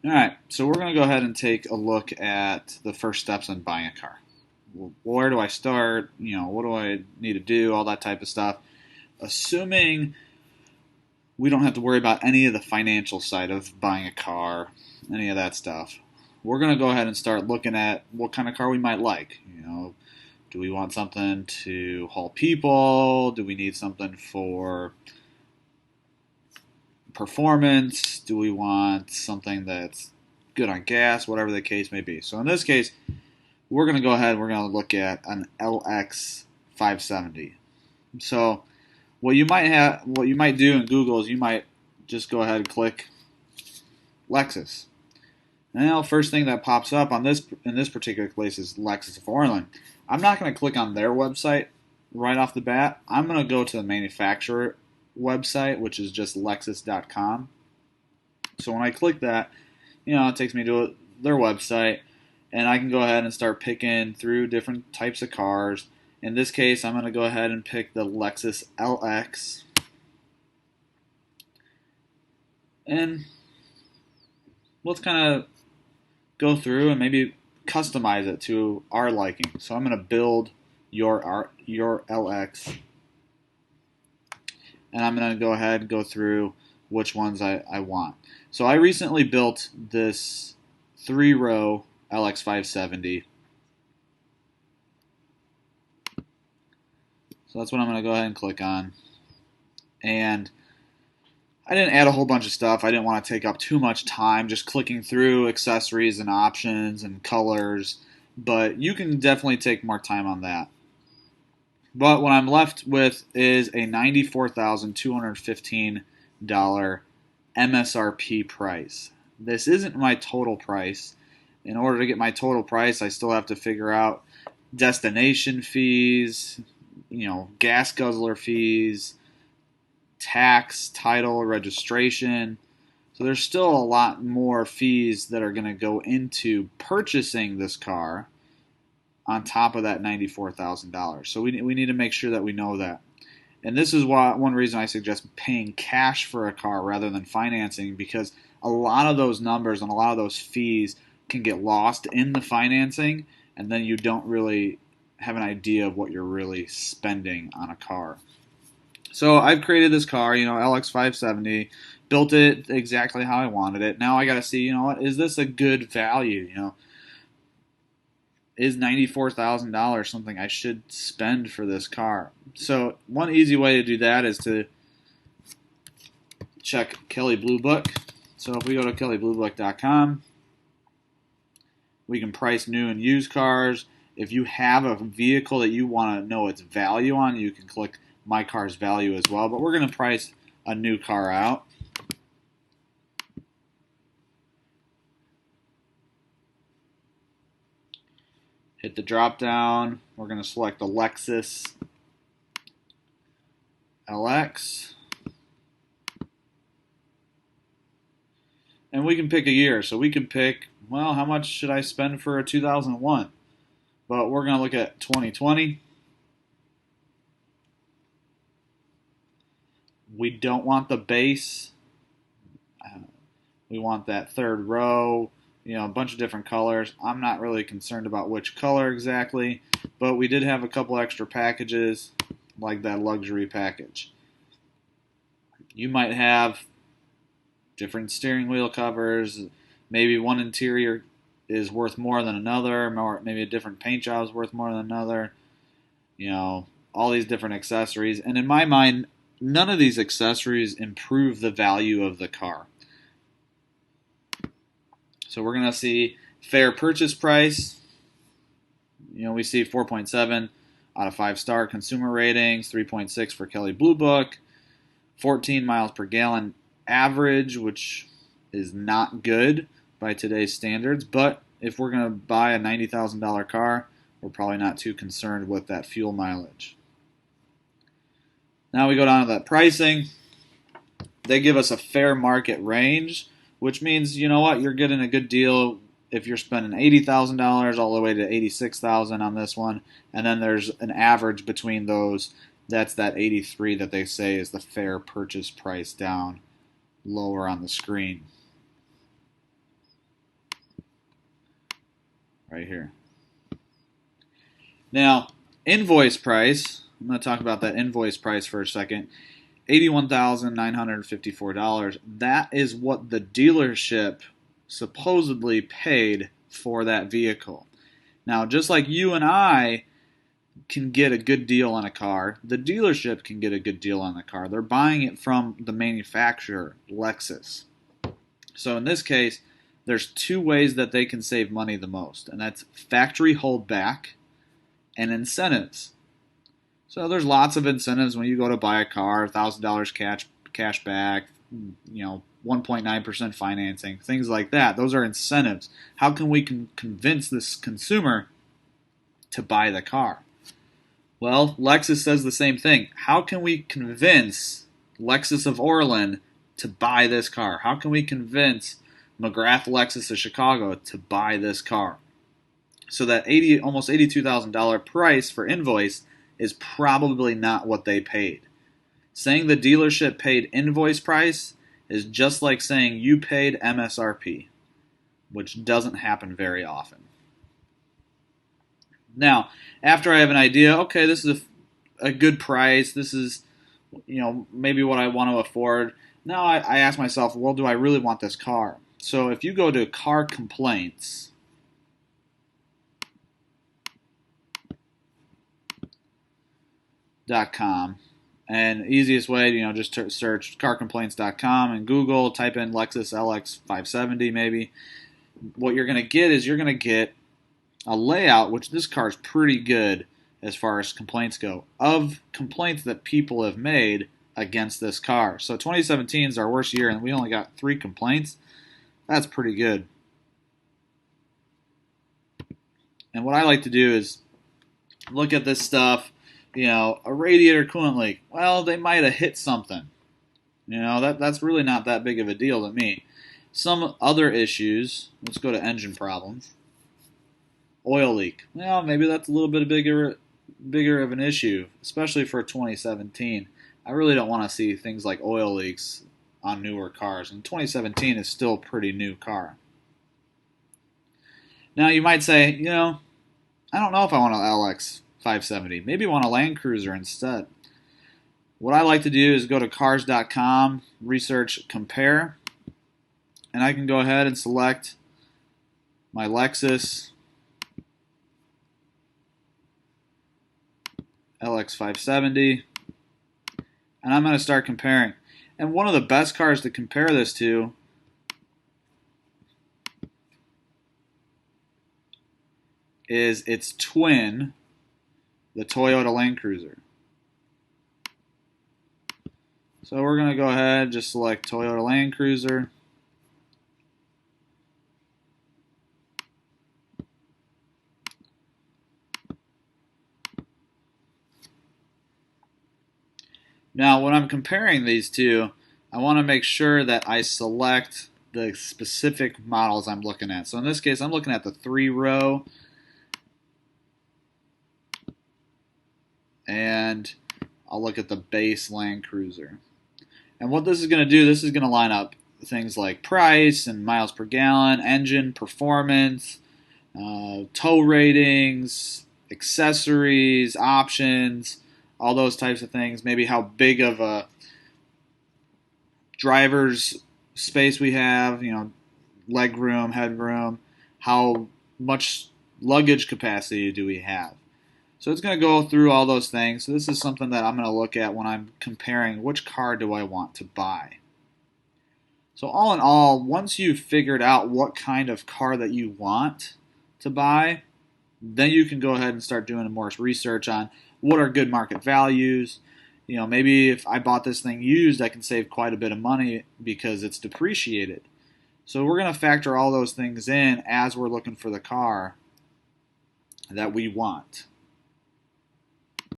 All right, so we're going to go ahead and take a look at the first steps on buying a car. Where do I start? What do I need to do? All that type of stuff. Assuming we don't have to worry about any of the financial side of buying a car, any of that stuff. We're going to go ahead and start looking at what kind of car we might like. Do we want something to haul people? Do we need something for performance? Do we want something that's good on gas? Whatever the case may be. So in this case, we're going to go ahead. We're going to look at an LX 570. So what you might do in Google is you might just go ahead and click Lexus. Now, first thing that pops up on in this particular place is Lexus of Orland. I'm not going to click on their website right off the bat. I'm going to go to the manufacturer website, which is just Lexus.com. So when I click that, it takes me to their website, and I can go ahead and start picking through different types of cars. In this case, I'm going to go ahead and pick the Lexus LX. And let's kind of go through and maybe customize it to our liking. So I'm going to build your LX, and I'm going to go ahead and go through which ones I want. So I recently built this 3-row LX 570. So that's what I'm going to go ahead and click on. And I didn't add a whole bunch of stuff. I didn't want to take up too much time just clicking through accessories and options and colors, but you can definitely take more time on that. But what I'm left with is a $94,215 MSRP price. This isn't my total price. In order to get my total price, I still have to figure out destination fees, gas guzzler fees, tax, title, registration. So there's still a lot more fees that are going to go into purchasing this car on top of that $94,000. So we need to make sure that we know that. And this is one reason I suggest paying cash for a car rather than financing, because a lot of those numbers and a lot of those fees can get lost in the financing, and then you don't really have an idea of what you're really spending on a car. So I've created this car, LX 570, built it exactly how I wanted it. Now I got to see, is this a good value? Is $94,000 something I should spend for this car? So one easy way to do that is to check Kelley Blue Book. So if we go to KelleyBlueBook.com, we can price new and used cars. If you have a vehicle that you want to know its value on, you can click My Car's Value as well. But we're going to price a new car out. Hit the drop down. We're going to select the Lexus LX. And we can pick a year. So we can pick, how much should I spend for a 2001? But we're going to look at 2020. We don't want the base. We want that third row, a bunch of different colors. I'm not really concerned about which color exactly, but we did have a couple extra packages like that luxury package. You might have different steering wheel covers. Maybe one interior is worth more than another, or maybe a different paint job is worth more than another. All these different accessories. And in my mind, none of these accessories improve the value of the car. So we're going to see fair purchase price. We see 4.7 out of 5 star consumer ratings, 3.6 for Kelley Blue Book, 14 miles per gallon average, which is not good by today's standards. But if we're going to buy a $90,000 car, we're probably not too concerned with that fuel mileage. Now we go down to that pricing. They give us a fair market range, which means, you're getting a good deal if you're spending $80,000 all the way to $86,000 on this one. And then there's an average between those. That's that 83 that they say is the fair purchase price down lower on the screen. right here. Now, invoice price, I'm going to talk about that invoice price for a second. $81,954. That is what the dealership supposedly paid for that vehicle. Now, just like you and I can get a good deal on a car, the dealership can get a good deal on the car. They're buying it from the manufacturer, Lexus. So in this case, there's two ways that they can save money the most, and that's factory holdback and incentives. So there's lots of incentives when you go to buy a car, $1,000 cash back, 1.9% financing, things like that. Those are incentives. How can we convince this consumer to buy the car? Well, Lexus says the same thing. How can we convince Lexus of Orland to buy this car? How can we convince McGrath Lexus of Chicago to buy this car? So that almost $82,000 price for invoice is probably not what they paid. Saying the dealership paid invoice price is just like saying you paid MSRP, which doesn't happen very often. Now, after I have an idea, okay, this is a good price, this is maybe what I want to afford, now I ask myself, well, do I really want this car? So if you go to car complaints, .com, and easiest way, just search carcomplaints.com and Google, type in Lexus LX 570 maybe. What you're going to get is you're going to get a layout, which this car is pretty good as far as complaints go, of complaints that people have made against this car. So 2017 is our worst year, and we only got 3 complaints. That's pretty good. And what I like to do is look at this stuff. A radiator coolant leak. Well, they might have hit something. That's really not that big of a deal to me. Some other issues, let's go to engine problems. Oil leak. Well, maybe that's a little bit bigger of an issue, especially for 2017. I really don't want to see things like oil leaks on newer cars, and 2017 is still a pretty new car. Now, you might say, I don't know if I want an LX 570. Maybe want a Land Cruiser instead. What I like to do is go to cars.com, research compare, and I can go ahead and select my Lexus LX 570, and I'm going to start comparing. And one of the best cars to compare this to is its twin, the Toyota Land Cruiser. So we're going to go ahead and just select Toyota Land Cruiser. Now, when I'm comparing these two, I want to make sure that I select the specific models I'm looking at. So in this case, I'm looking at the 3-row. And I'll look at the base Land Cruiser. And what this is going to do, this is going to line up things like price and miles per gallon, engine performance, tow ratings, accessories, options, all those types of things. Maybe how big of a driver's space we have, leg room, headroom, how much luggage capacity do we have. So it's going to go through all those things. So this is something that I'm going to look at when I'm comparing which car do I want to buy. So all in all, once you've figured out what kind of car that you want to buy, then you can go ahead and start doing more research on what are good market values. Maybe if I bought this thing used, I can save quite a bit of money because it's depreciated. So we're going to factor all those things in as we're looking for the car that we want.